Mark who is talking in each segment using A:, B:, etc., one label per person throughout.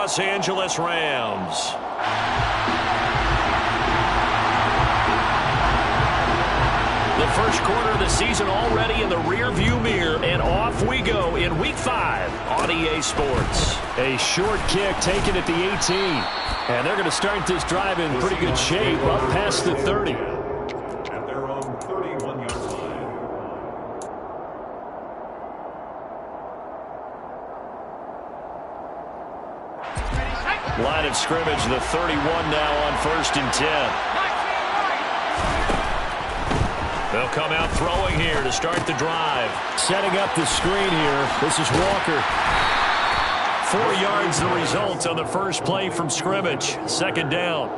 A: Los Angeles Rams. The first quarter of the season already in the rearview mirror, and off we go in Week 5 on EA Sports.
B: A short kick taken at the 18. And they're going to start this drive in pretty good shape up past the 30.
C: At their own 31-yard line.
A: Line of scrimmage, the 31 now on 1st and 10. They'll come out throwing here to start the drive.
B: Setting up the screen here. This is Walker.
A: 4 yards the result on the first play from scrimmage. 2nd down.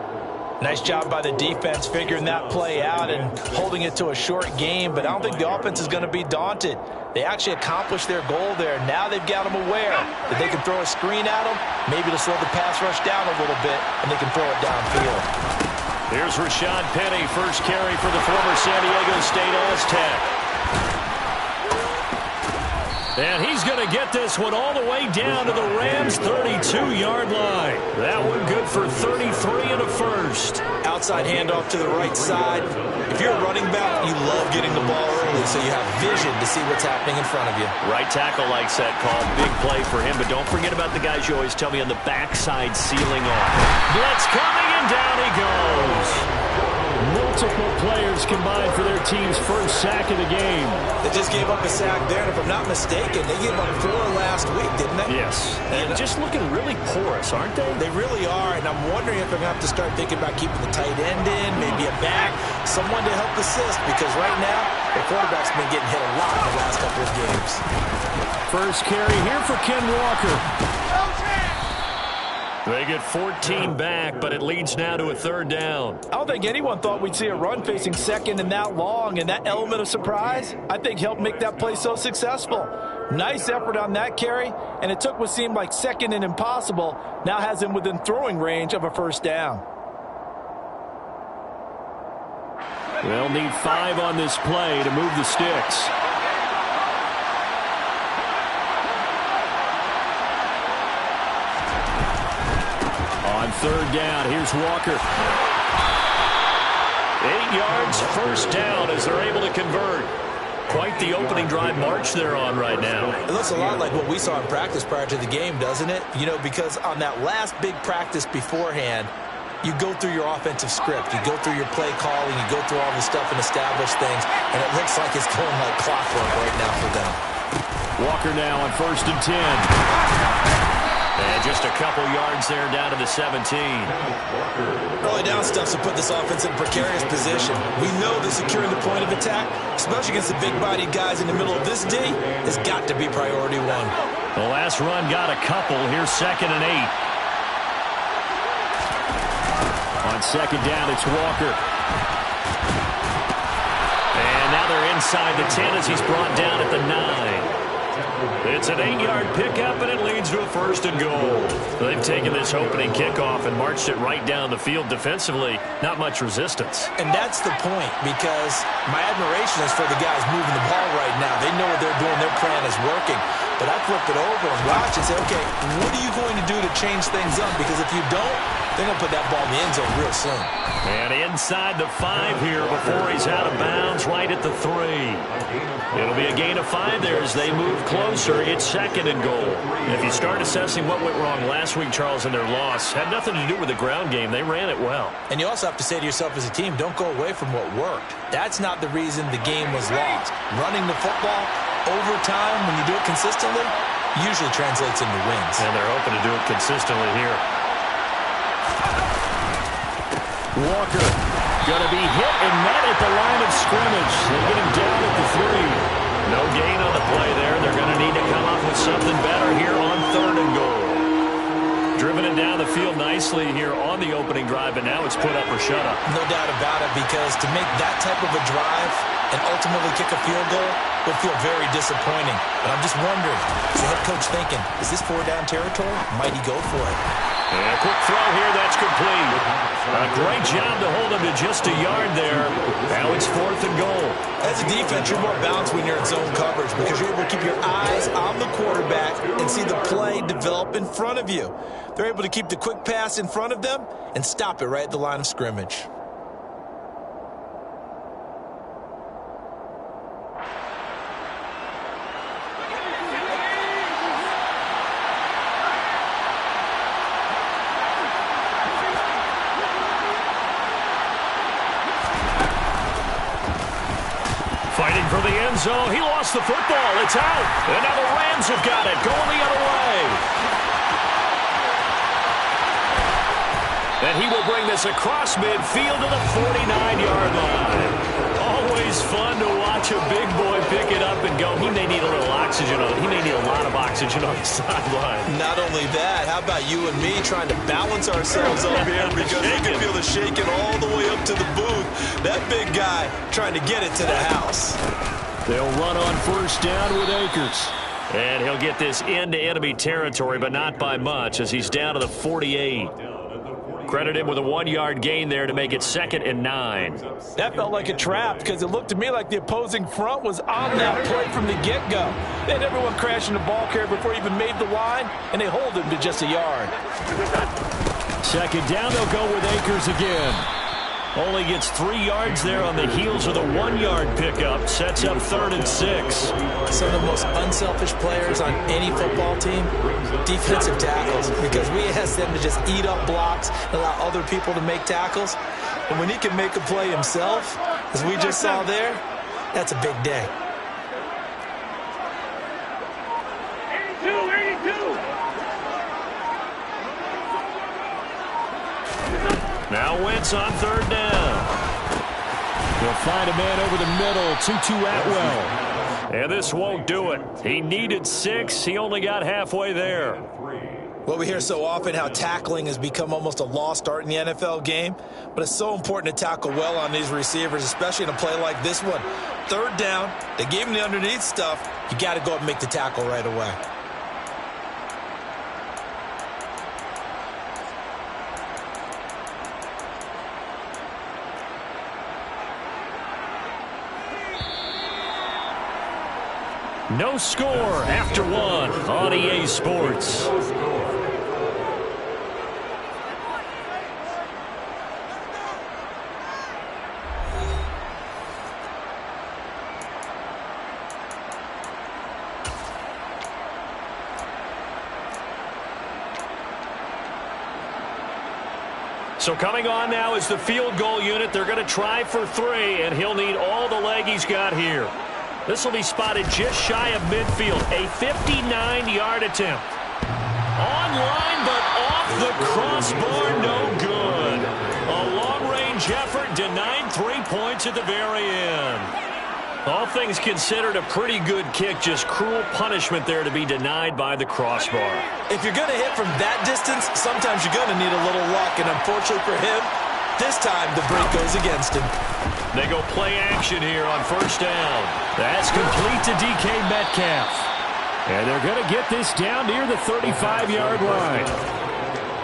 D: Nice job by the defense figuring that play out and holding it to a short game, but I don't think the offense is going to be daunted. They actually accomplished their goal there. Now they've got them aware that they can throw a screen at them, maybe to slow the pass rush down a little bit, and they can throw it downfield.
A: Here's Rashad Penny, first carry for the former San Diego State Aztec. And he's going to get this one all the way down to the Rams' 32-yard line. That one good for 33 and a first.
D: Outside handoff to the right side. If you're a running back, you love getting the ball early so you have vision to see what's happening in front of you.
A: Right tackle likes that call. Big play for him, but don't forget about the guys you always tell me on the backside sealing off. Blitz coming, and down he goes.
B: Multiple players combined for their team's first sack of the game.
D: They just gave up a sack there, and if I'm not mistaken, they gave up 4 last week, didn't they?
A: Yes. And just looking really porous, aren't they?
D: They really are, and I'm wondering if I'm going to have to start thinking about keeping the tight end in, maybe a back, someone to help assist, because right now, the quarterback's been getting hit a lot in the last couple of games.
B: First carry here for Ken Walker.
A: They get 14 back, but it leads now to a 3rd down.
D: I don't think anyone thought we'd see a run facing second and that long, and that element of surprise, I think, helped make that play so successful. Nice effort on that carry, and it took what seemed like second and impossible, now has him within throwing range of a 1st down.
B: They'll need 5 on this play to move the sticks. On 3rd down, here's Walker.
A: 8 yards, 1st down as they're able to convert. Quite the opening drive march they're on right now.
D: It looks a lot like what we saw in practice prior to the game, doesn't it? You know, because on that last big practice beforehand, you go through your offensive script, you go through your play calling, you go through all the stuff and establish things, and it looks like it's going like clockwork right now for them.
B: Walker now on 1st and 10.
A: And just a couple yards there down to the 17.
D: Early down stuff to put this offense in a precarious position. We know that securing the point of attack, especially against the big-bodied guys in the middle of this D, has got to be priority 1.
A: The last run got a couple. Here's 2nd and 8.
B: On 2nd down, it's Walker.
A: And now they're inside the 10 as he's brought down at the 9. It's an 8-yard pickup, and it leads to a 1st and goal. They've taken this opening kickoff and marched it right down the field defensively. Not much resistance.
D: And that's the point, because my admiration is for the guys moving the ball right now. They know what they're doing. Their plan is working. But I flip it over and watch and say, okay, what are you going to do to change things up? Because if you don't, they're going to put that ball in the end zone real soon.
A: And inside the 5 here before he's out of bounds, right at the 3. It'll be a gain of 5 there as they move closer. It's 2nd and goal. If you start assessing what went wrong last week, Charles, in their loss, had nothing to do with the ground game. They ran it well.
D: And you also have to say to yourself as a team, don't go away from what worked. That's not the reason the game was lost. Running the football over time, when you do it consistently, usually translates into wins.
A: And they're hoping to do it consistently here.
B: Walker going to be hit and met at the line of scrimmage. They get him down at the 3.
A: No gain on the play there. They're going to need to come up with something better here on 3rd and goal. Driven it down the field nicely here on the opening drive, but now it's put up or shut up.
D: No doubt about it, because to make that type of a drive and ultimately kick a field goal would feel very disappointing. But I'm just wondering, is the head coach thinking, is this 4-down territory? Might he go for it?
A: And a quick throw here, that's complete. A great job to hold him to just a yard there. Now it's 4th and goal.
D: As a defense, you're more balanced when you're in zone coverage because you're able to keep your eyes on the quarterback and see the play develop in front of you. They're able to keep the quick pass in front of them and stop it right at the line of scrimmage.
A: Fighting for the end zone. He lost the football. It's out. And now the Rams have got it. Going the other way. And he will bring this across midfield to the 49-yard line. Always fun to watch a big boy pick it up and go. He may need a little oxygen on it. He may need a lot of oxygen on the sideline.
D: Not only that, how about you and me trying to balance ourselves up here because we can feel the shaking all the way up to the booth. That big guy trying to get it to the house.
B: They'll run on 1st down with Akers.
A: And he'll get this into enemy territory, but not by much as he's down to the 48. Credit him with a 1-yard gain there to make it 2nd and 9.
D: That felt like a trap because it looked to me like the opposing front was on that play from the get-go. They had everyone crashing the ball carrier before he even made the line, and they hold him to just a yard.
B: 2nd down, they'll go with Akers again.
A: Only gets 3 yards there on the heels of the 1-yard pickup. Sets up 3rd and 6.
D: Some of the most unselfish players on any football team, defensive tackles, because we ask them to just eat up blocks and allow other people to make tackles. And when he can make a play himself, as we just saw there, that's a big day.
C: 82.
A: Now Wentz on 3rd down.
B: They'll find a man over the middle, Tutu Atwell.
A: And this won't do it. He needed 6. He only got halfway there.
D: Well, we hear so often how tackling has become almost a lost art in the NFL game, but it's so important to tackle well on these receivers, especially in a play like this one. 3rd down, they gave him the underneath stuff. You got to go up and make the tackle right away.
A: No score after 1 on EA Sports. So coming on now is the field goal unit. They're going to try for 3, and he'll need all the leg he's got here. This will be spotted just shy of midfield. A 59-yard attempt. Online, but off the crossbar, no good. A long-range effort denied 3 points at the very end. All things considered, a pretty good kick. Just cruel punishment there to be denied by the crossbar.
D: If you're going to hit from that distance, sometimes you're going to need a little luck. And unfortunately for him, this time the break goes against him.
A: They go play action here on 1st down.
B: That's complete to DK Metcalf. And they're going to get this down near the 35-yard line.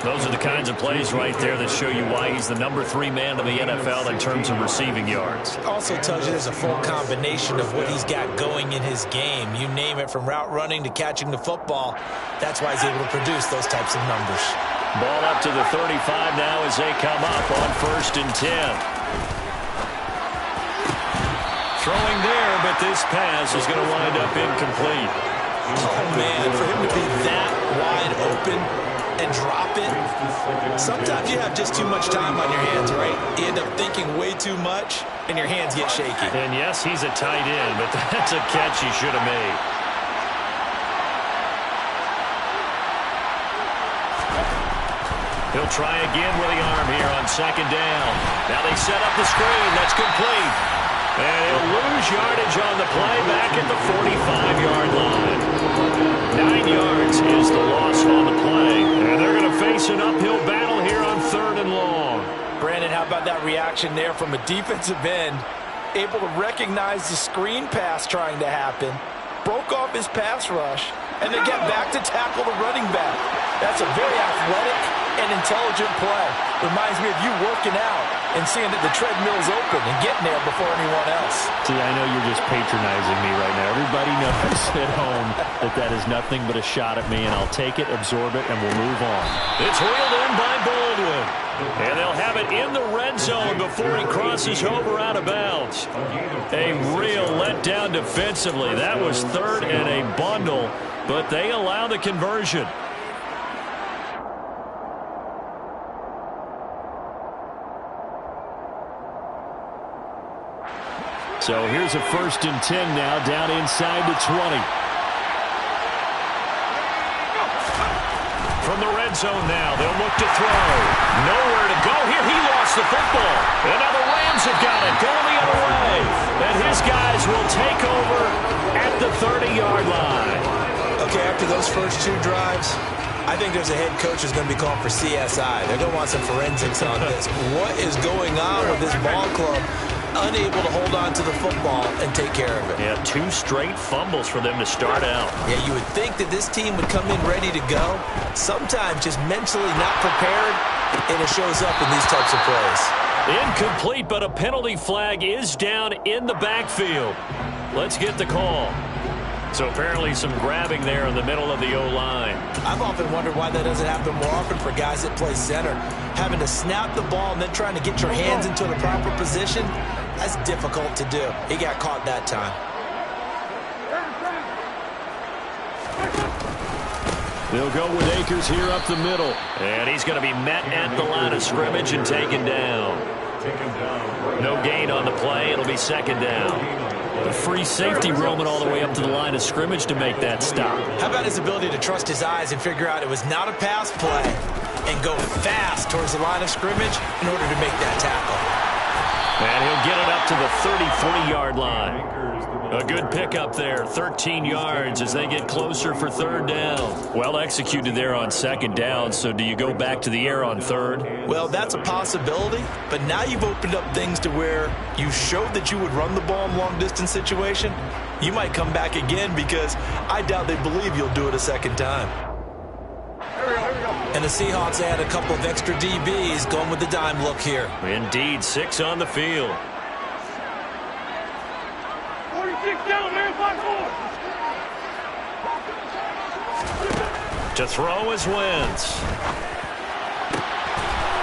A: Those are the kinds of plays right there that show you why he's the number 3 man in the NFL in terms of receiving yards.
D: Also tells you there's a full combination of what he's got going in his game. You name it, from route running to catching the football. That's why he's able to produce those types of numbers.
A: Ball up to the 35 now as they come up on 1st and 10. Throwing there, but this pass is going to wind up incomplete.
D: Oh, man, for him to be that wide open and drop it, sometimes you have just too much time on your hands, right? You end up thinking way too much, and your hands get shaky.
A: And, yes, he's a tight end, but that's a catch he should have made. He'll try again with the arm here on 2nd down. Now they set up the screen. That's complete. And he'll lose yardage on the play back at the 45-yard line. 9 yards is the loss on the play. And they're going to face an uphill battle here on 3rd and long.
D: Brandon, how about that reaction there from a defensive end? Able to recognize the screen pass trying to happen. Broke off his pass rush. And then get back to tackle the running back. That's a very athletic intelligent play. Reminds me of you working out and seeing that the treadmill's open and getting there before anyone else.
B: See, I know you're just patronizing me right now. Everybody knows at home that is nothing but a shot at me, and I'll take it, absorb it, and we'll move on.
A: It's wheeled in by Baldwin. And they'll have it in the red zone before he crosses over out of bounds. A real letdown defensively. That was third and a bundle, but they allow the conversion.
B: So here's a 1st and 10 now, down inside the 20.
A: From the red zone now, they'll look to throw. Nowhere to go here. He lost the football. And now the Rams have got it, going the other way. And his guys will take over at the 30-yard line.
D: Okay, after those first 2 drives, I think there's a head coach who's going to be called for CSI. They're going to want some forensics on this. What is going on with this ball club? Unable to hold on to the football and take care of it.
A: Yeah, 2 straight fumbles for them to start out.
D: Yeah, you would think that this team would come in ready to go. Sometimes just mentally not prepared, and it shows up in these types of plays.
A: Incomplete, but a penalty flag is down in the backfield. Let's get the call. So apparently some grabbing there in the middle of the O-line.
D: I've often wondered why that doesn't happen more often for guys that play center. Having to snap the ball and then trying to get your hands into the proper position, that's difficult to do. He got caught that time.
B: They'll go with Akers here up the middle.
A: And he's going to be met at the line of scrimmage and taken down. No gain on the play. It'll be 2nd down. A free safety roaming all the way up to the line of scrimmage to make that stop.
D: How about his ability to trust his eyes and figure out it was not a pass play and go fast towards the line of scrimmage in order to make that tackle.
A: And he'll get it up to the 33-yard line. A good pickup there, 13 yards as they get closer for 3rd down. Well executed there on 2nd down, so do you go back to the air on 3rd?
D: Well, that's a possibility, but now you've opened up things to where you showed that you would run the ball in long-distance situation. You might come back again because I doubt they believe you'll do it a 2nd time. And the Seahawks add a couple of extra DBs going with the dime look here.
A: Indeed, 6 on the field.
E: 46 down, man, 5-4.
A: To throw is Wentz.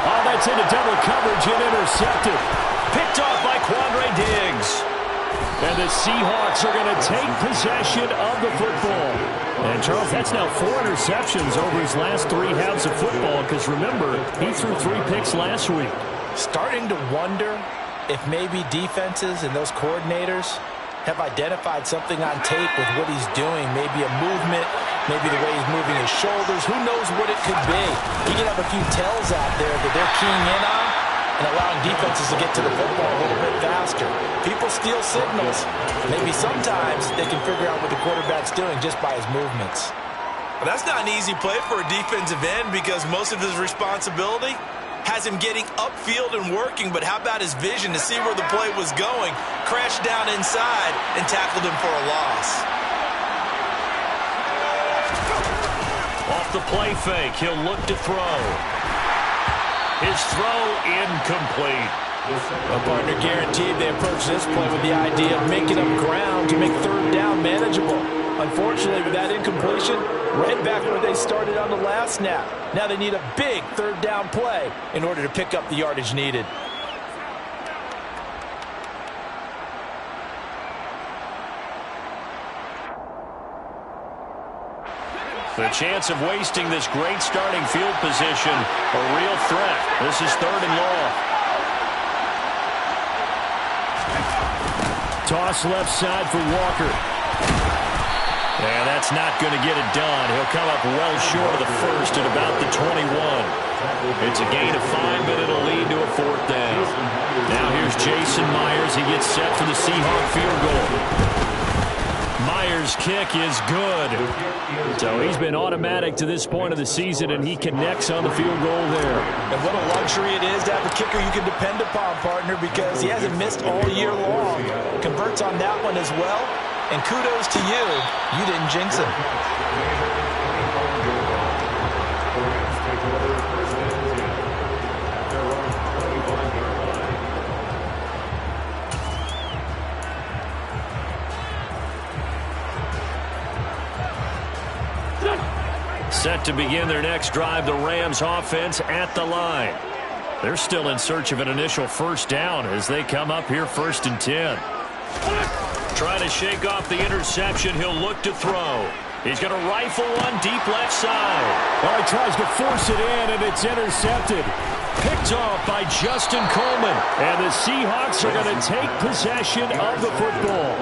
B: Oh, that's into double coverage and intercepted.
A: Picked off by Quandre Diggs.
B: And the Seahawks are going to take possession of the football. And, Charles, that's now 4 interceptions over his last 3 halves of football because, remember, he threw 3 picks last week.
D: Starting to wonder if maybe defenses and those coordinators have identified something on tape with what he's doing. Maybe a movement, maybe the way he's moving his shoulders. Who knows what it could be? He can have a few tells out there that they're keying in on and allowing defenses to get to the football a little bit faster. People steal signals. Maybe sometimes they can figure out what the quarterback's doing just by his movements. Well, that's not an easy play for a defensive end because most of his responsibility has him getting upfield and working, but how about his vision to see where the play was going, crashed down inside, and tackled him for a loss.
A: Off the play fake, he'll look to throw. His throw incomplete.
D: A partner guaranteed they approach this play with the idea of making up ground to make 3rd down manageable. Unfortunately, with that incompletion, right back where they started on the last snap. Now they need a big 3rd down play in order to pick up the yardage needed.
A: The chance of wasting this great starting field position, a real threat. This is 3rd and long.
B: Toss left side for Walker.
A: And that's not going to get it done. He'll come up well short of the first at about the 21. It's a gain of 5, but it'll lead to a 4th down. Now here's Jason Myers. He gets set for the Seahawk field goal. Myers' kick is good.
B: So he's been automatic to this point of the season, and he connects on the field goal there.
D: And what a luxury it is to have a kicker you can depend upon, partner, because he hasn't missed all year long. Converts on that one as well. And kudos to you. You didn't jinx him.
A: Set to begin their next drive, the Rams offense at the line. They're still in search of an initial first down as they come up here 1st and 10. Trying to shake off the interception. He'll look to throw. He's going to rifle one deep left side.
B: Well, he tries to force it in, and it's intercepted.
A: Picked off by Justin Coleman.
B: And the Seahawks are going to take possession of the football.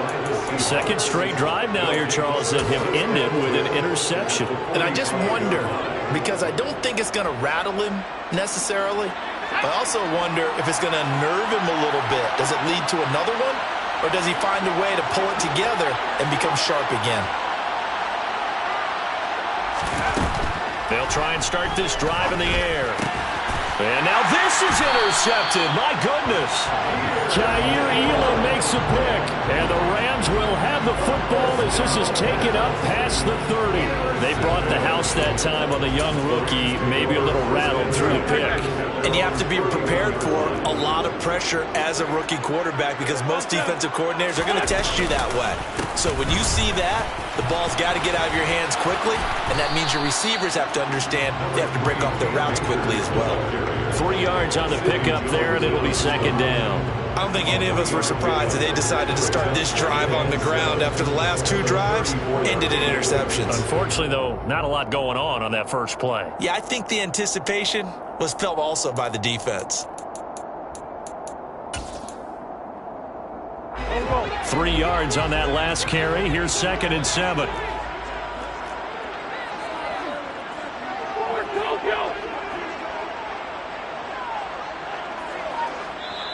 A: Second straight drive now here, Charles, that have ended with an interception.
D: And I just wonder, because I don't think it's going to rattle him necessarily, but I also wonder if it's going to nerve him a little bit. Does it lead to another one? Or does he find a way to pull it together and become sharp again?
A: They'll try and start this drive in the air. And now this is intercepted. My goodness.
B: Jair Elam makes a pick. And the Rams will have the football as this is taken up past the 30.
A: They brought the house that time on the young rookie, maybe a little rattled through the pick.
D: And you have to be prepared for a lot of pressure as a rookie quarterback because most defensive coordinators are going to test you that way. So when you see that, the ball's got to get out of your hands quickly, and that means your receivers have to understand they have to break off their routes quickly as well.
A: 3 yards on the pickup there, and it'll be 2nd down.
D: I don't think any of us were surprised that they decided to start this drive on the ground after the last 2 drives ended in interceptions.
A: Unfortunately, though, not a lot going on that first play.
D: Yeah, I think the anticipation was felt also by the defense.
A: 3 yards on that last carry. Here's 2nd and 7.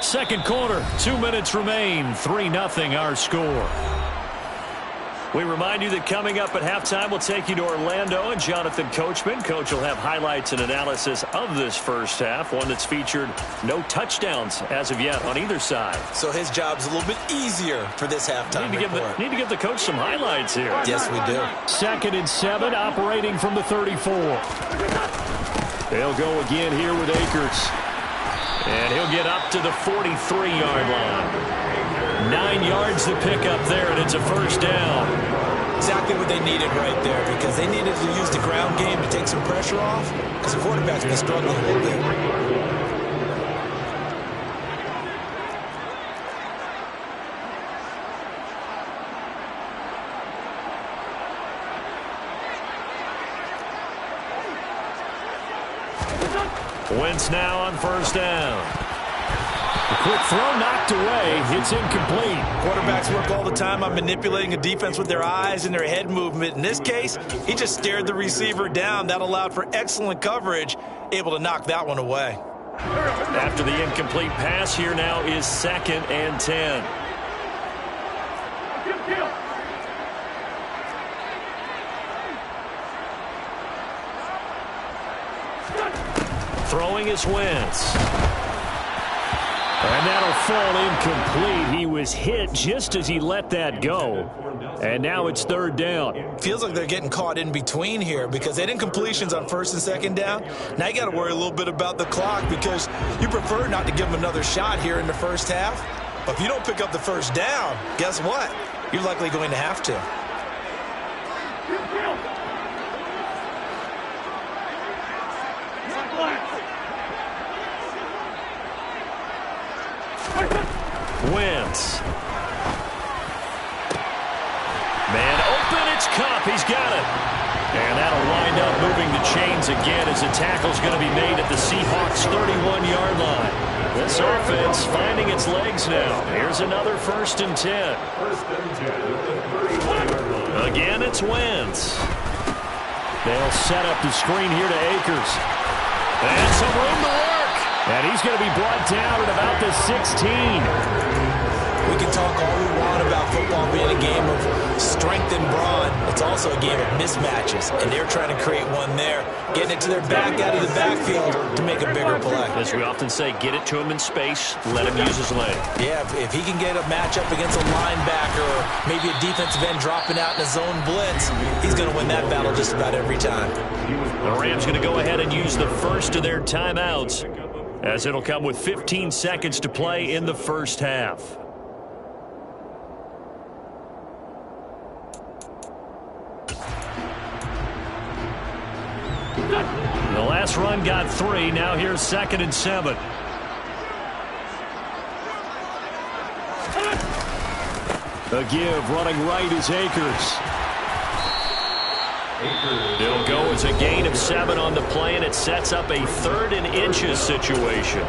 A: Second quarter, 2 minutes remain. 3-0 our score. We remind you that coming up at halftime, we'll take you to Orlando and Jonathan Coachman. Coach will have highlights and analysis of this first half, one that's featured no touchdowns as of yet on either side.
D: So his job's a little bit easier for this halftime report.
A: Need to give the coach some highlights here.
D: Yes, we do.
B: 2nd and 7, operating from the 34. They'll go again here with Akers.
A: And he'll get up to the 43-yard line. 9 yards to pick up there, and it's a first down.
D: Exactly what they needed right there, because they needed to use the ground game to take some pressure off, because the quarterback's been struggling a little bit.
A: Wentz now on first down.
B: A quick throw knocked away. It's incomplete.
D: Quarterbacks work all the time on manipulating a defense with their eyes and their head movement. In this case, he just stared the receiver down. That allowed for excellent coverage, able to knock that one away.
A: After the incomplete pass, here now is 2nd and 10. Throwing is Wentz.
B: And that'll fall incomplete. He was hit just as he let that go. And now it's 3rd down.
D: Feels like they're getting caught in between here because they had incompletions on 1st and 2nd down. Now you got to worry a little bit about the clock because you prefer not to give them another shot here in the first half. But if you don't pick up the first down, guess what? You're likely going to have to.
A: Wentz. Man open, it's Cup. He's got it. And that'll wind up moving the chains again as the tackle's going to be made at the Seahawks' 31-yard line. This offense finding its legs now. Here's another 1st and 10. Again, it's Wentz.
B: They'll set up the screen here to Akers.
A: And some room to work.
B: And he's going to be brought down at about the 16.
D: We can talk all we want about football being a game of strength and brawn. It's also a game of mismatches, and they're trying to create one there, getting it to their back out of the backfield to make a bigger play.
A: As we often say, get it to him in space, let him use his leg.
D: Yeah, if he can get a matchup against a linebacker or maybe a defensive end dropping out in a zone blitz, he's going to win that battle just about every time.
A: The Rams going to go ahead and use the first of their timeouts, as it'll come with 15 seconds to play in the first half.
B: This run got 3. Now here's 2nd and 7. A give, running right is Akers.
A: It'll go as a gain of 7 on the play, and it sets up a 3rd and inches situation.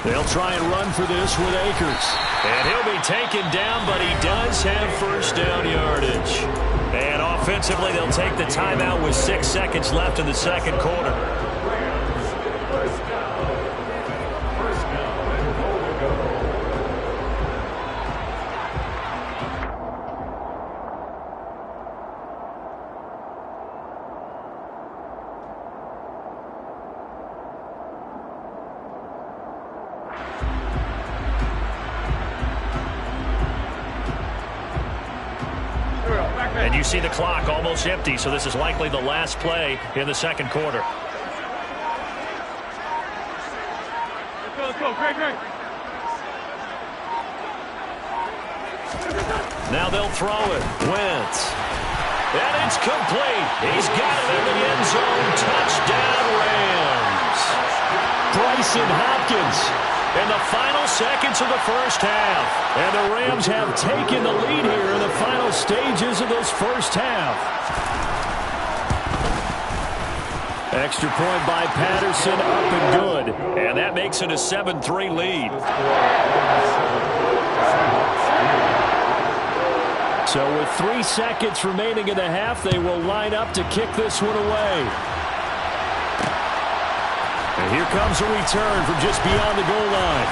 B: They'll try and run for this with Akers.
A: And he'll be taken down, but he does have first down yardage. And offensively, they'll take the timeout with 6 seconds left in the second quarter. And you see the clock almost empty, so this is likely the last play in the second quarter.
E: Let's go, Greg.
A: Now they'll throw it. Wentz. And it's complete. He's got it in the end zone. Touchdown, Rams.
B: Bryson Hopkins.
A: In the final seconds of the first half.
B: And the Rams have taken the lead here in the final stages of this first half. Extra point by Patterson, up and good.
A: And that makes it a 7-3 lead.
B: So with 3 seconds remaining in the half, they will line up to kick this one away. And here comes a return from just beyond the goal line.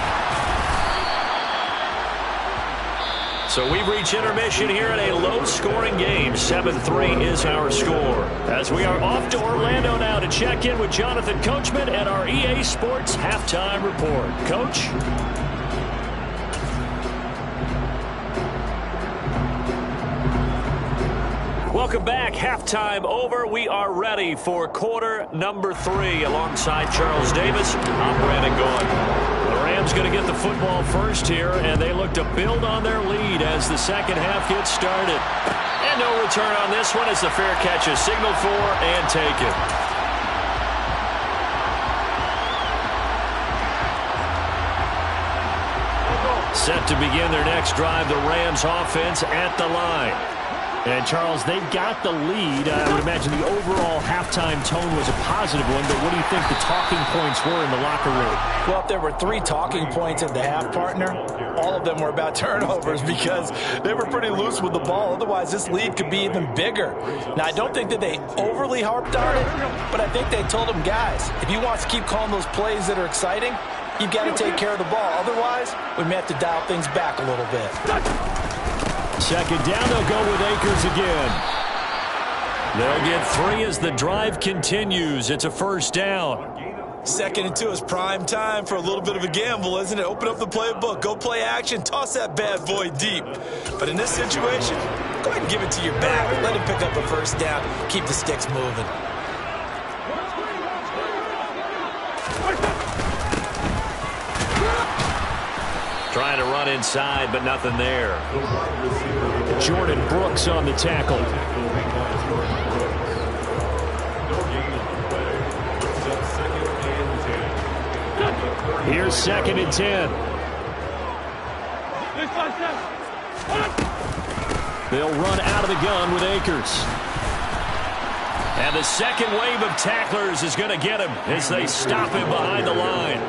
A: So we've reached intermission here in a low-scoring game. 7-3 is our score. As we are off to Orlando now to check in with Jonathan Coachman and our EA Sports Halftime Report. Coach? Welcome back. Halftime over. We are ready for quarter number 3. Alongside Charles Davis, I'm Brandon Gould. The Rams going to get the football first here, and they look to build on their lead as the second half gets started. And no return on this one as the fair catch is signaled for and taken. Set to begin their next drive, the Rams offense at the line.
B: And, Charles, they've got the lead. I would imagine the overall halftime tone was a positive one, but what do you think the talking points were in the locker room?
D: Well, if there were 3 talking points at the half, partner, all of them were about turnovers because they were pretty loose with the ball. Otherwise, this lead could be even bigger. Now, I don't think that they overly harped on it, but I think they told them, guys, if you want to keep calling those plays that are exciting, you've got to take care of the ball. Otherwise, we may have to dial things back a little bit.
B: Second down, they'll go with Akers again.
A: They'll get 3 as the drive continues. It's a first down.
D: 2nd and 2 is prime time for a little bit of a gamble, isn't it? Open up the playbook, go play action, toss that bad boy deep. But in this situation, go ahead and give it to your back. Let him pick up a first down. Keep the sticks moving.
A: Trying to run inside, but nothing there.
B: Jordan Brooks on the tackle. Here's 2nd and 10. They'll run out of the gun with Akers.
A: And the second wave of tacklers is going to get him as they stop him behind the line.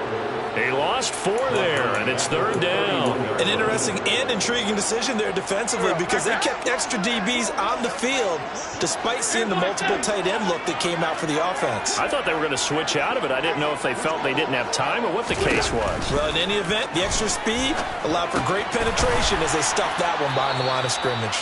A: They lost 4 there, and it's 3rd down.
D: An interesting and intriguing decision there defensively because they kept extra DBs on the field despite seeing the multiple tight end look that came out for the offense.
A: I thought they were going to switch out of it. I didn't know if they felt they didn't have time or what the case was.
D: Well, in any event, the extra speed allowed for great penetration as they stuffed that one behind the line of scrimmage.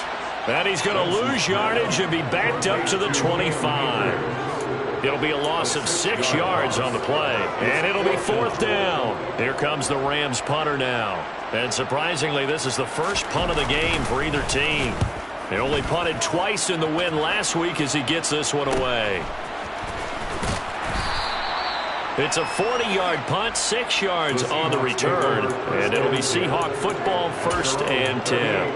A: And he's going to lose yardage and be backed up to the 25. It'll be a loss of 6 yards on the play. And it'll be 4th down. Here comes the Rams punter now. And surprisingly, this is the first punt of the game for either team. They only punted twice in the win last week as he gets this one away. It's a 40-yard punt, 6 yards on the return. And it'll be Seahawk football, 1st and 10.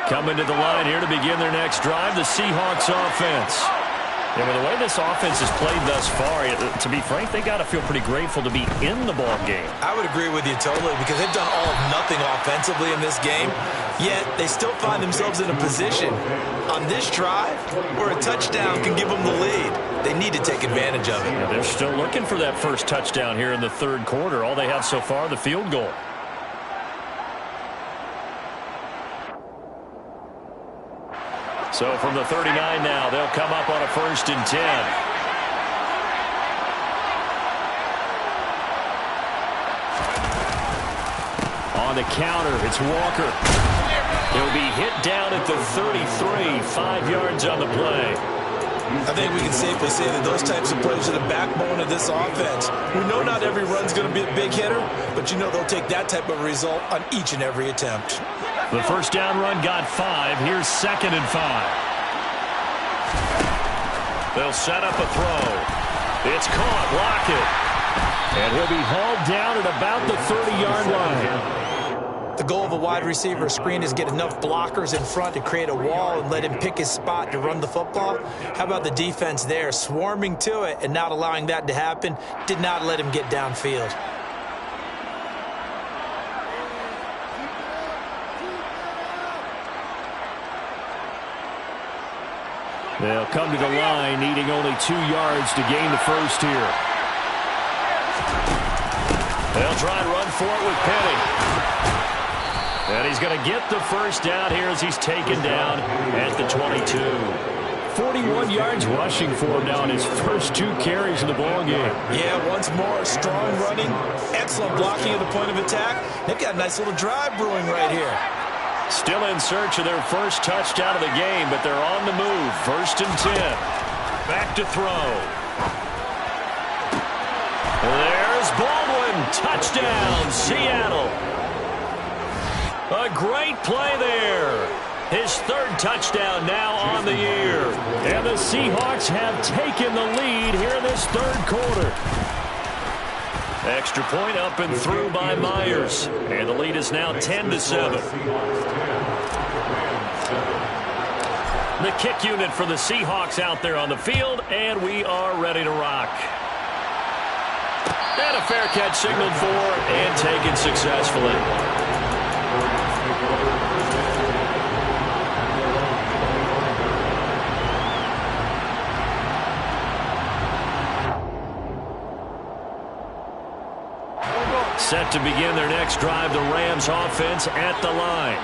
A: Coming to the line here to begin their next drive, the Seahawks offense. And with the way this offense has played thus far, to be frank, they got to feel pretty grateful to be in the ball game.
D: I would agree with you totally because they've done all of nothing offensively in this game, yet they still find themselves in a position on this drive where a touchdown can give them the lead. They need to take advantage of it.
A: Yeah, they're still looking for that first touchdown here in the 3rd quarter. All they have so far, the field goal. So from the 39 now, they'll come up on a 1st and 10. On the counter, it's Walker. He'll be hit down at the 33, 5 yards on the play.
D: I think we can safely say that those types of plays are the backbone of this offense. We know not every run's going to be a big hitter, but you know they'll take that type of result on each and every attempt.
A: The first down run got 5. Here's 2nd and 5. They'll set up a throw. It's caught. Block it. And he'll be hauled down at about the 30-yard line.
D: The goal of a wide receiver screen is get enough blockers in front to create a wall and let him pick his spot to run the football. How about the defense there, swarming to it and not allowing that to happen? Did not let him get downfield.
A: They'll come to the line, needing only 2 yards to gain the first here. They'll try and run for it with Penny. And he's going to get the first down here as he's taken down at the 22. 41 yards rushing for him now in his first 2 carries in the ballgame.
D: Yeah, once more, strong running, excellent blocking at the point of attack. They've got a nice little drive brewing right here.
A: Still in search of their first touchdown of the game, but they're on the move. 1st and 10. Back to throw. There's Baldwin. Touchdown, Seattle. A great play there. His 3rd touchdown now on the year. And the Seahawks have taken the lead here in this 3rd quarter. Extra point up and through by Myers. And the lead is now 10-7. The kick unit for the Seahawks out there on the field, and we are ready to rock. And a fair catch signaled for and taken successfully. Set to begin their next drive, the Rams offense at the line.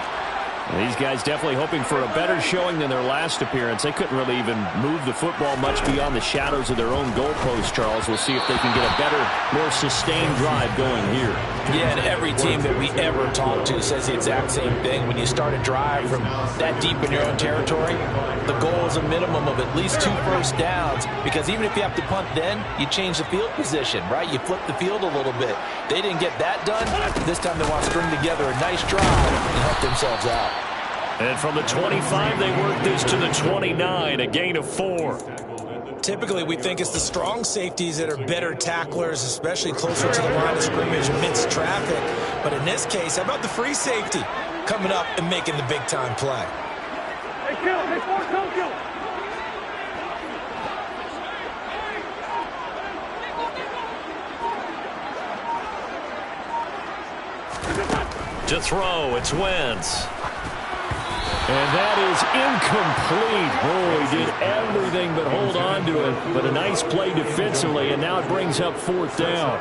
A: These guys definitely hoping for a better showing than their last appearance. They couldn't really even move the football much beyond the shadows of their own goalpost, Charles. We'll see if they can get a better, more sustained drive going here.
D: Yeah, and every team that we ever talk to says the exact same thing. When you start a drive from that deep in your own territory, the goal is a minimum of at least 2 first downs, because even if you have to punt then, you change the field position, right? You flip the field a little bit. They didn't get that done. This time they want to string together a nice drive and help themselves out.
A: And from the 25, they work this to the 29, a gain of 4.
D: Typically, we think it's the strong safeties that are better tacklers, especially closer to the line of scrimmage amidst traffic. But in this case, how about the free safety coming up and making the big-time play?
E: Hey, kill! Hey, Ford, don't kill!
A: To throw, it's Wentz. And that is incomplete. Oh, he did everything but hold on to it. But a nice play defensively, and now it brings up 4th down.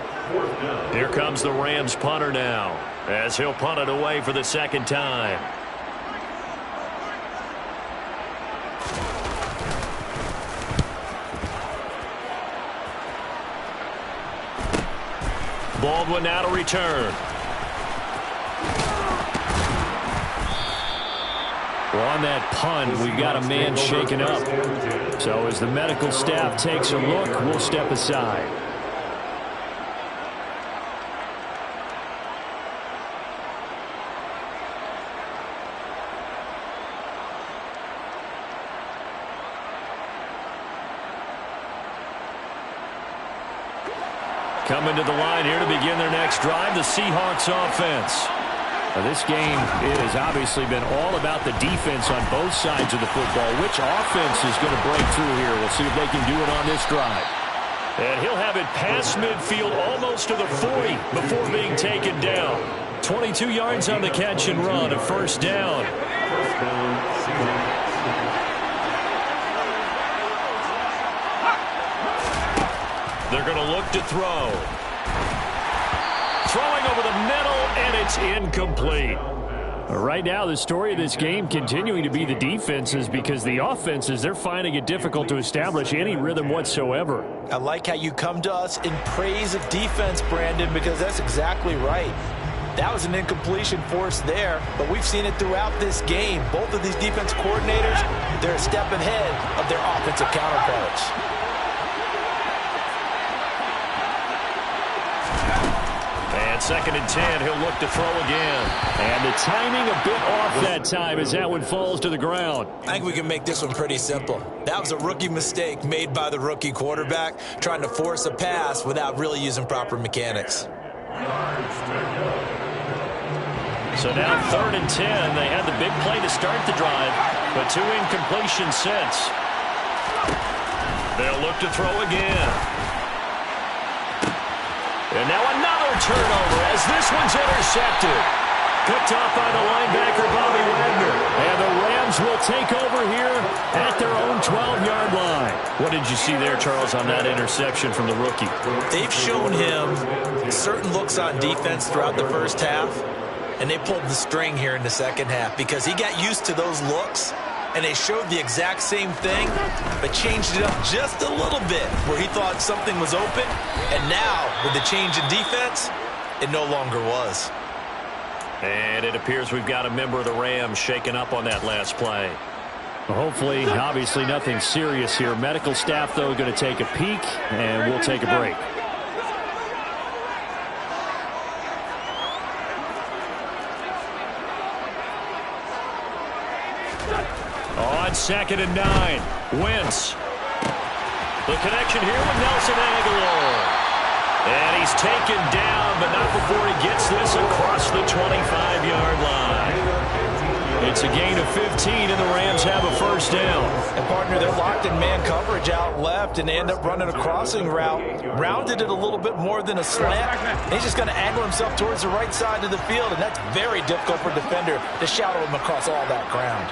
A: Here comes the Rams punter now, as he'll punt it away for the 2nd time. Baldwin now to return.
B: Well, on that punt, we've got a man shaken up. So as the medical staff takes a look, we'll step aside. Coming to the line here to begin their next drive, the Seahawks offense. Now, this game has obviously been all about the defense on both sides of the football. Which offense is going to break through here? We'll see if they can do it on this drive.
A: And he'll have it past midfield almost to the 40 before being taken down. 22 yards on the catch and run, a first down. They're going to look to throw. Throwing over the middle, and it's incomplete.
B: Right now, the story of this game continuing to be the defenses, because the offenses, they're finding it difficult to establish any rhythm whatsoever.
D: I like how you come to us in praise of defense, Brandon, because that's exactly right. That was an incompletion forced there, but we've seen it throughout this game. Both of these defense coordinators, they're a step ahead of their offensive counterparts.
A: And 2nd and 10, he'll look to throw again.
B: And the timing a bit off that time as that one falls to the ground.
F: I think we can make this one pretty simple. That was a rookie mistake made by the rookie quarterback, trying to force a pass without really using proper mechanics.
A: So now 3rd and 10. They had the big play to start the drive, but 2 incompletions since. They'll look to throw again. And now another turnover as this one's intercepted. Picked off by the linebacker, Bobby Wagner.
B: And the Rams will take over here at their own 12-yard line.
A: What did you see there, Charles, on that interception from the rookie?
F: They've shown him certain looks on defense throughout the first half, and they pulled the string here in the second half because he got used to those looks, and they showed the exact same thing, but changed it up just a little bit where he thought something was open, and now, with the change in defense, it no longer was.
A: And it appears we've got a member of the Rams shaken up on that last play.
B: Well, hopefully, obviously nothing serious here. Medical staff, though, going to take a peek, and we'll take a break.
A: On 2nd and 9, Wentz. The connection here with Nelson Aguilar. And he's taken down, but not before he gets this across the 25-yard line. It's a gain of 15, and the Rams have a first down.
D: And, partner, they're locked in man coverage out left, and they end up running a crossing route. Rounded it a little bit more than a slant. He's just going to angle himself towards the right side of the field, and that's very difficult for a defender to shadow him across all that ground.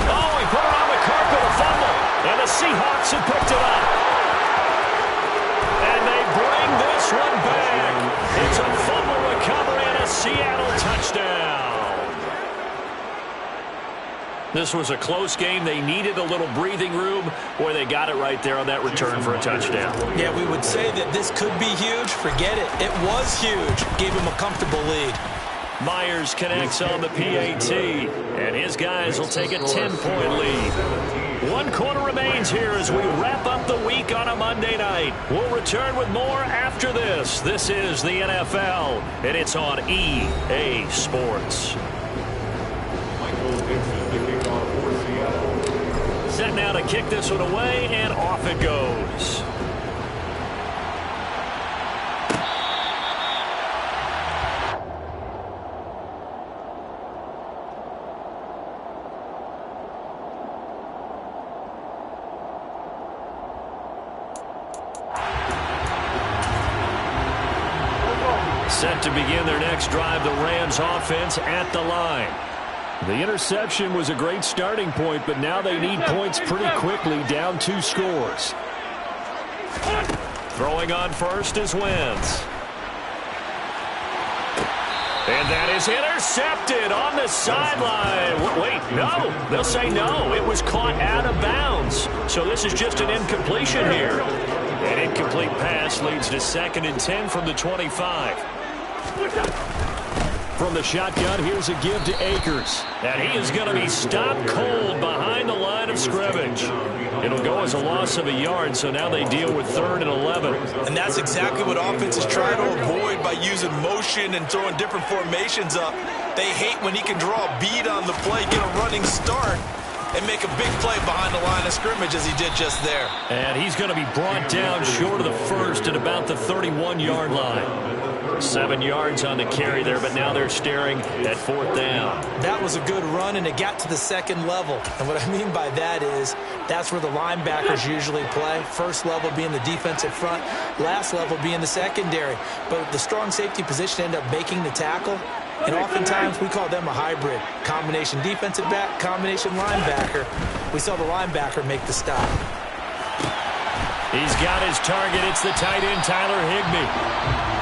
A: Oh, he put it on the carpet, a fumble. And the Seahawks have picked it up. And they bring this one back. It's a fumble recovery and a Seattle touchdown. This was a close game. They needed a little breathing room. Boy, they got it right there on that return for a touchdown.
F: Yeah, we would say that this could be huge. Forget it. It was huge. Gave him a comfortable lead.
A: Myers connects on the PAT, and his guys will take a 10-point lead. 1 quarter remains here as we wrap up the week on a Monday night. We'll return with more after this. This is the NFL, and it's on EA Sports. Set now to kick this one away, and off it goes. Set to begin their next drive, the Rams offense at the line.
B: The interception was a great starting point, but now they need points pretty quickly, down 2 scores.
A: Throwing on first is Wentz. And that is intercepted on the sideline. Wait, no. They'll say no. It was caught out of bounds. So this is just an incompletion here. An incomplete pass leads to 2nd and 10 from the 25.
B: from the shotgun. Here's a give to Akers.
A: And he is going to be stopped cold behind the line of scrimmage. It'll go as a loss of a yard, so now they deal with 3rd and 11.
F: And that's exactly what offenses try to avoid by using motion and throwing different formations up. They hate when he can draw a bead on the play, get a running start, and make a big play behind the line of scrimmage as he did just there.
A: And he's going to be brought down short of the first at about the 31-yard line. 7 yards on the carry there, but now they're staring at 4th down.
F: That was a good run, and it got to the second level. And what I mean by that is that's where the linebackers usually play. First level being the defensive front, last level being the secondary. But the strong safety position ended up making the tackle. And oftentimes we call them a hybrid. Combination defensive back, combination linebacker. We saw the linebacker make the stop.
B: He's got his target. It's the tight end, Tyler Higbee.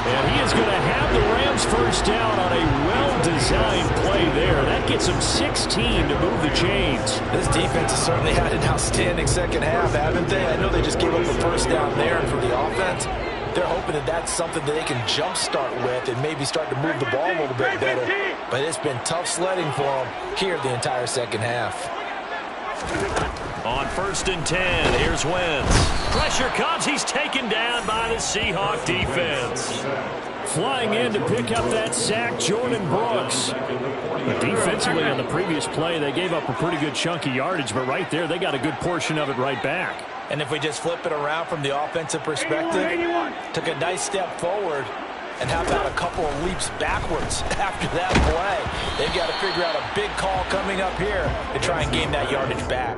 B: And he is going to have the Rams first down on a well-designed play there. That gets him 16 to move the chains.
F: This defense has certainly had an outstanding second half, haven't they? I know they just gave up the first down there, and for the offense, they're hoping that that's something that they can jumpstart with and maybe start to move the ball a little bit better. But it's been tough sledding for them here the entire second half.
A: On 1st and 10, here's Wentz. Pressure comes. He's taken down by the Seahawks defense.
B: Flying in to pick up that sack, Jordan Brooks. But defensively on the previous play, they gave up a pretty good chunk of yardage, but right there, they got a good portion of it right back.
F: And if we just flip it around from the offensive perspective, took a nice step forward, and how about a couple of leaps backwards after that play? They've got to figure out a big call coming up here to try and gain that yardage back.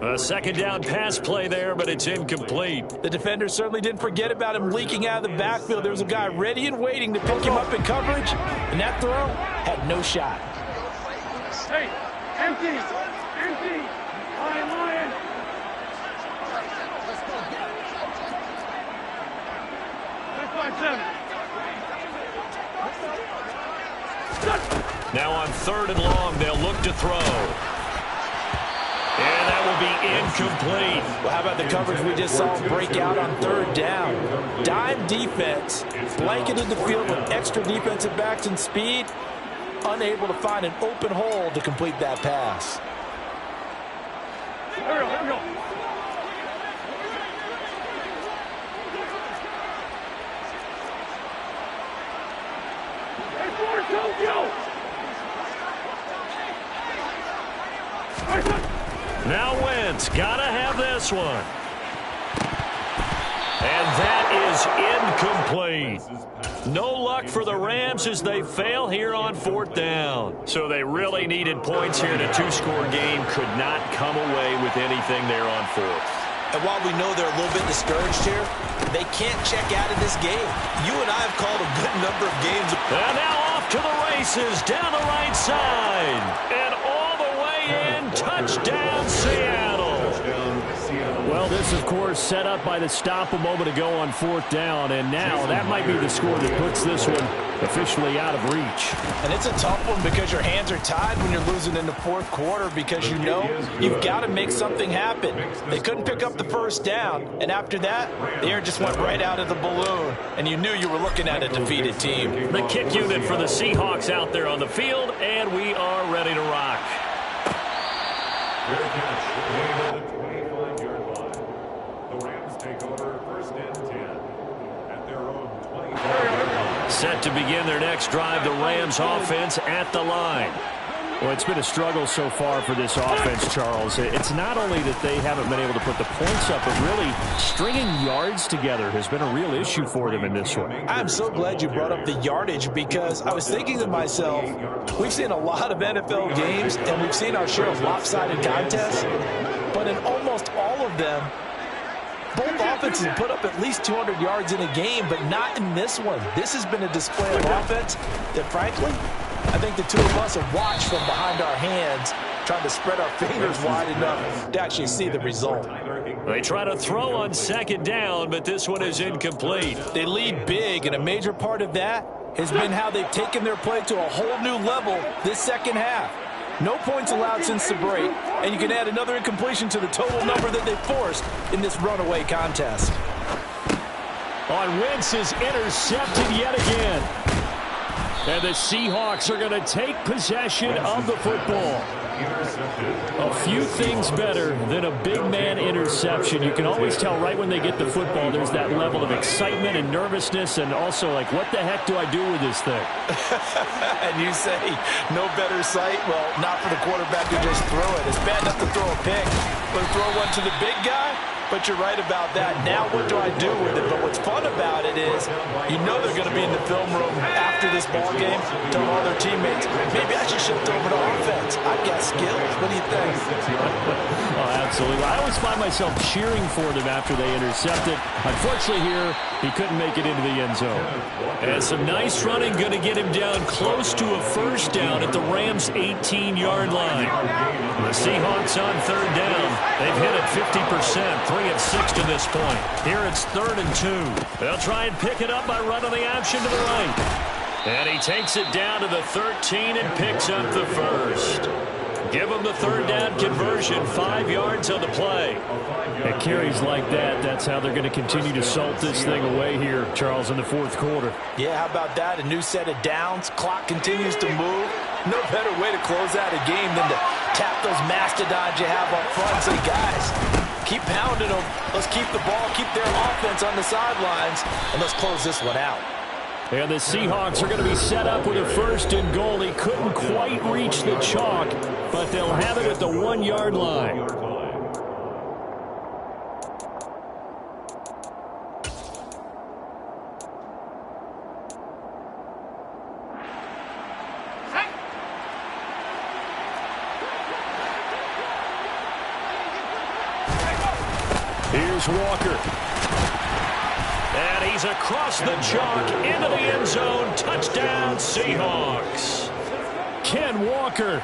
A: A 2nd down pass play there, but it's incomplete.
F: The defender certainly didn't forget about him leaking out of the backfield. There was a guy ready and waiting to pick him up in coverage, and that throw had no shot.
E: Hey, empty, empty, lion.
A: Now on 3rd and long, they'll look to throw. And that will be incomplete.
F: Well, how about the coverage we just saw break out on 3rd down? Dime defense, blanketed the field with extra defensive backs and speed, unable to find an open hole to complete that pass.
E: Here we go.
A: Now Wentz, gotta have this one. And that is incomplete. No luck for the Rams as they fail here on 4th down. So they really needed points here in a 2-score game. Could not come away with anything there on 4th.
F: And while we know they're a little bit discouraged here, they can't check out of this game. You and I have called a good number of games.
A: And now off to the races down the right side. And all the way in, touchdown Seattle.
B: Well, this, of course, set up by the stop a moment ago on 4th down, and now that might be the score that puts this one officially out of reach.
F: And it's a tough one because your hands are tied when you're losing in the 4th quarter because you know you've got to make something happen. They couldn't pick up the first down, and after that, the air just went right out of the balloon, and you knew you were looking at a defeated team.
A: The kick unit for the Seahawks out there on the field, and we are ready to rock.
C: Fair catch. The 25-yard line. The Rams take over 1st and 10 at their own 25.
A: Set to begin their next drive, the Rams offense at the line.
B: Well, it's been a struggle so far for this offense, Charles. It's not only that they haven't been able to put the points up, but really stringing yards together has been a real issue for them in this one.
F: I'm so glad you brought up the yardage because I was thinking to myself, we've seen a lot of NFL games and we've seen our share of lopsided contests, but in almost all of them, both offenses put up at least 200 yards in a game, but not in this one. This has been a display of offense that, frankly, I think the two of us have watched from behind our hands, trying to spread our fingers wide enough to actually see the result.
A: They try to throw on 2nd down, but this one is incomplete.
F: They lead big, and a major part of that has been how they've taken their play to a whole new level this second half. No points allowed since the break, and you can add another incompletion to the total number that they forced in this runaway contest.
B: On Wentz is intercepted yet again. And the Seahawks are going to take possession of the football. A few things better than a big man interception. You can always tell right when they get the football, there's that level of excitement and nervousness, and also like, what the heck do I do with this thing?
D: And you say, no better sight? Well, not for the quarterback who just threw it. It's bad enough to throw a pick, but to throw one to the big guy? But you're right about that. Now what do I do with it? But what's fun about it is you know they're going to be in the film room after this ball game telling all their teammates, maybe I should shift over to offense. I've got skills. What do you think?
B: Oh, absolutely. I always find myself cheering for them after they intercept it. Unfortunately here, he couldn't make it into the end zone.
A: And some nice running, going to get him down close to a first down at the Rams' 18-yard line. The Seahawks on third down. They've hit it 50%, 3 of 6 to this point. Here it's 3rd and 2. They'll try and pick it up by running the option to the right. And he takes it down to the 13 and picks up the first. Give him the third down conversion, 5 yards on the play.
B: At carries like that, that's how they're going to continue to salt this thing away here, Charles, in the fourth quarter.
D: Yeah, how about that? A new set of downs. Clock continues to move. No better way to close out a game than to tap those mastodons you have up front and say, guys, keep pounding them. Let's keep the ball, keep their offense on the sidelines, and let's close this one out.
B: And the Seahawks are going to be set up with a 1st and goal. He couldn't quite reach the chalk, but they'll have it at the 1-yard line. Here's Walker.
A: And he's across the chalk into the end zone. Touchdown, Seahawks.
B: Ken Walker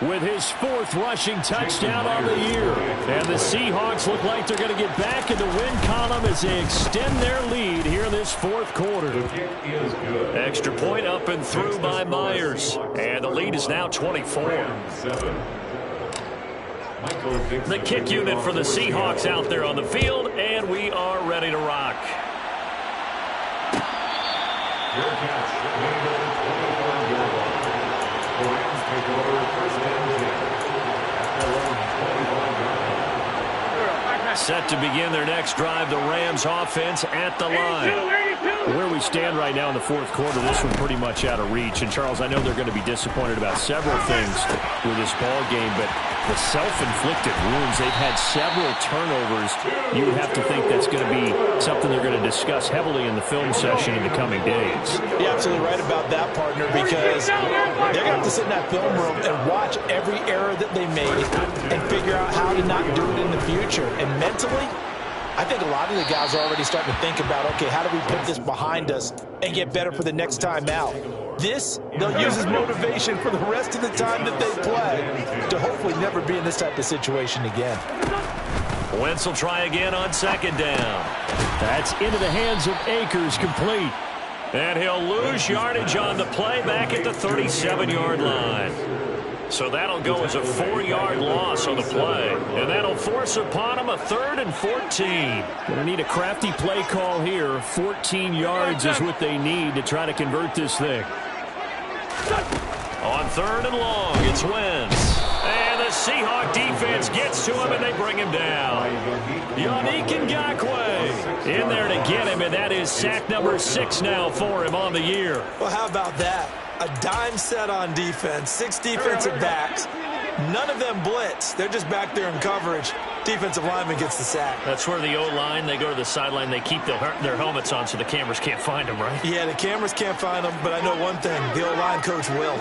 B: with his 4th rushing touchdown on the year. And the Seahawks look like they're going to get back in the win column as they extend their lead here in this fourth quarter.
A: Extra point up and through by Myers. And the lead is now 24. The kick unit for the Seahawks out there on the field, and we are ready to rock.
C: Fair catch. Made at the 25-yard line. The Rams take over 1st and 10 at their own 25-yard line.
A: Set to begin their next drive, the Rams offense at the line.
B: Where we stand right now in the fourth quarter, this one pretty much out of reach. And, Charles, I know they're going to be disappointed about several things with this ball game, but the self-inflicted wounds, they've had several turnovers. You would have to think that's going to be something they're going to discuss heavily in the film session in the coming days.
D: You're absolutely right about that, partner, because they're going to have to sit in that film room and watch every error that they made and figure out how to not do it in the future. And mentally, I think a lot of the guys are already starting to think about, okay, how do we put this behind us and get better for the next time out? This, they'll use as motivation for the rest of the time that they play to hopefully never be in this type of situation again.
A: Wentz will try again on 2nd down.
B: That's into the hands of Akers, complete.
A: And he'll lose yardage on the play back at the 37-yard line. So that'll go as a 4-yard loss on the play. And that'll force upon him a 3rd and 14.
B: Going to need a crafty play call here. 14 yards is what they need to try to convert this thing.
A: On 3rd and long, it's Wentz. And the Seahawk defense gets to him, and they bring him down. Yannick Ngakoue in there to get him, and that is sack number 6 now for him on the year.
D: Well, how about that? A dime set on defense, 6 defensive backs. None of them blitz. They're just back there in coverage. Defensive lineman gets the sack.
A: That's where the O-line, they go to the sideline, they keep their helmets on so the cameras can't find them, right?
D: Yeah, the cameras can't find them, but I know one thing. The O-line coach will.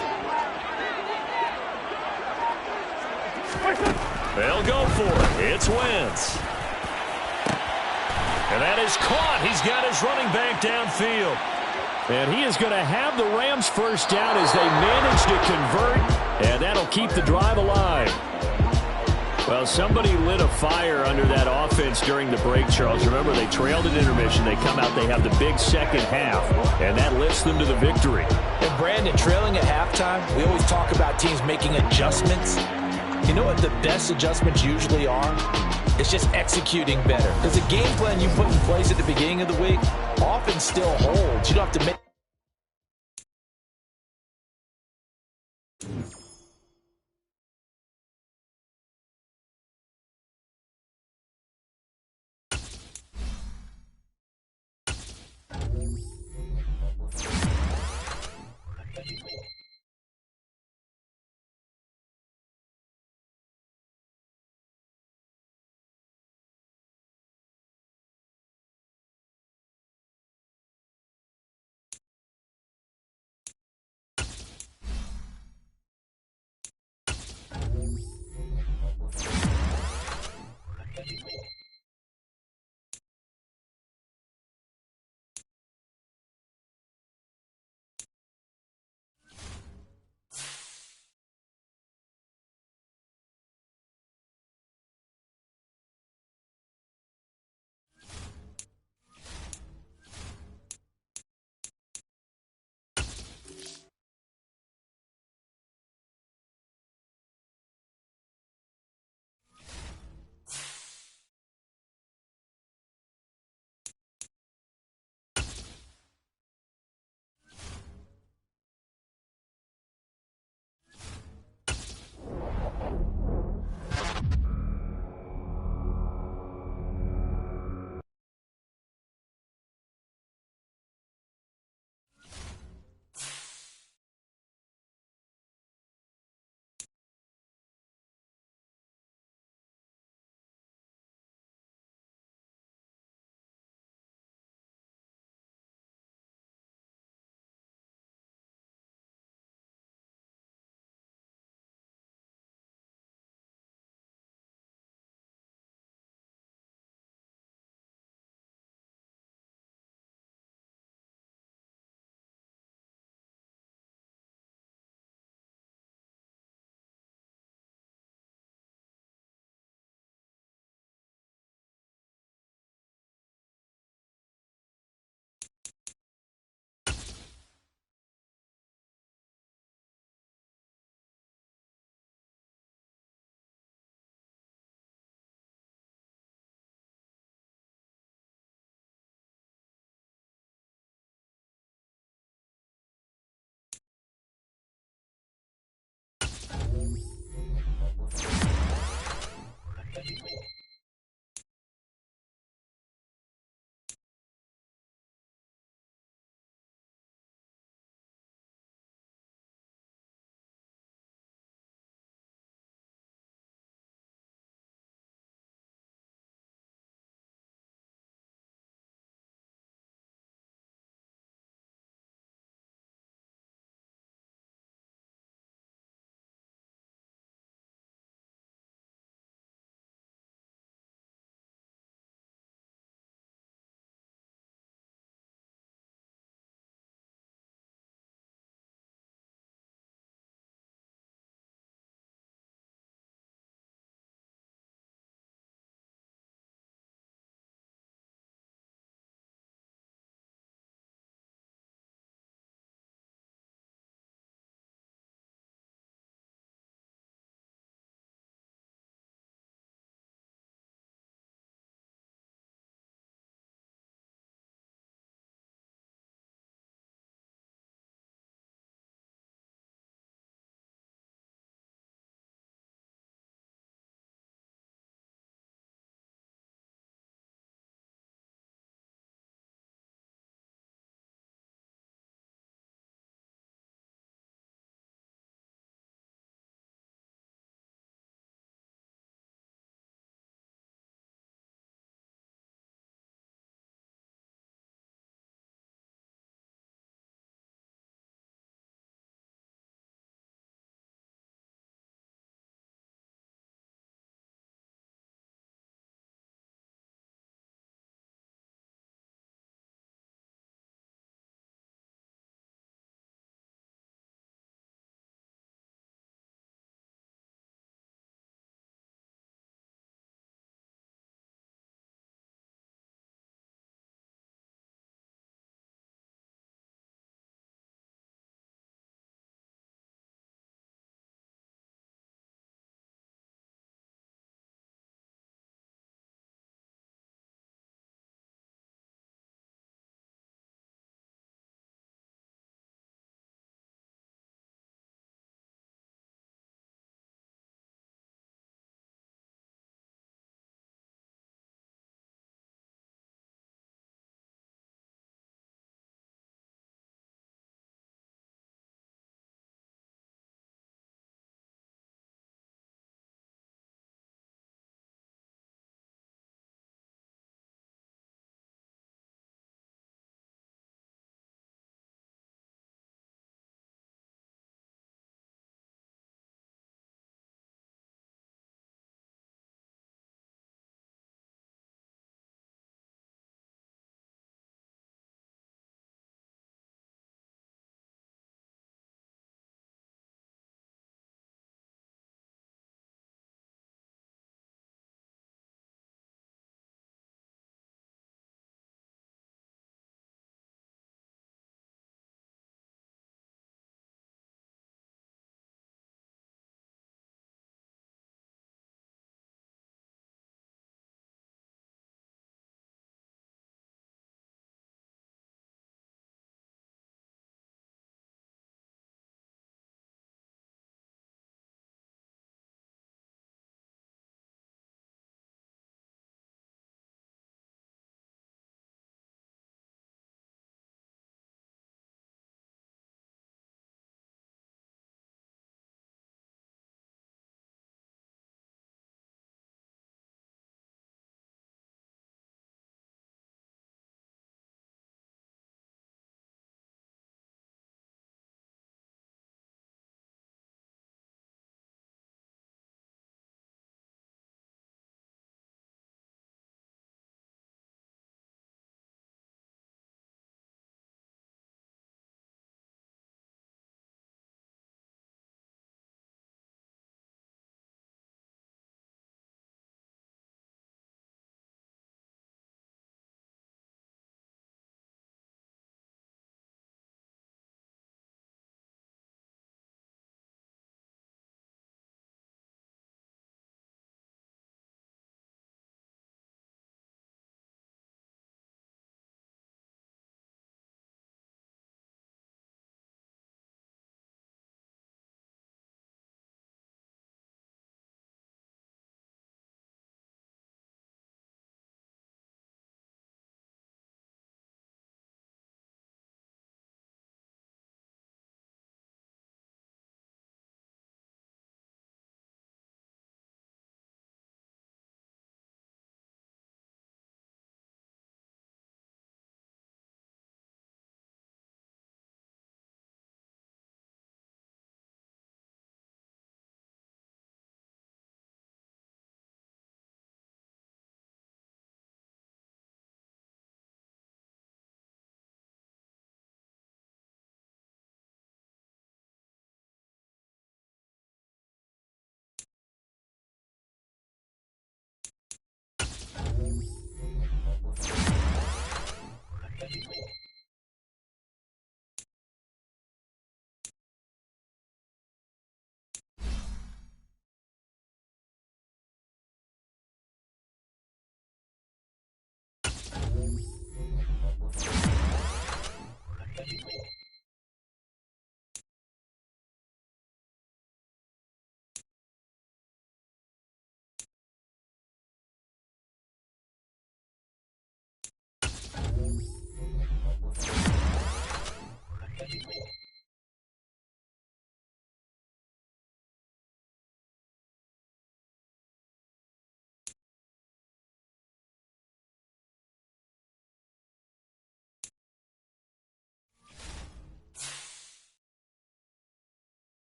A: They'll go for it. It's Wentz. And that is caught. He's got his running back downfield.
B: And he is going to have the Rams first down as they manage to convert, and that'll keep the drive alive. Well, somebody lit a fire under that offense during the break, Charles. Remember, they trailed at intermission. They come out, they have the big second half, and that lifts them to the victory.
D: And, Brandon, trailing at halftime, we always talk about teams making adjustments. You know what the best adjustments usually are? It's just executing better. Because the game plan you put in place at the beginning of the week often still holds. You don't have to make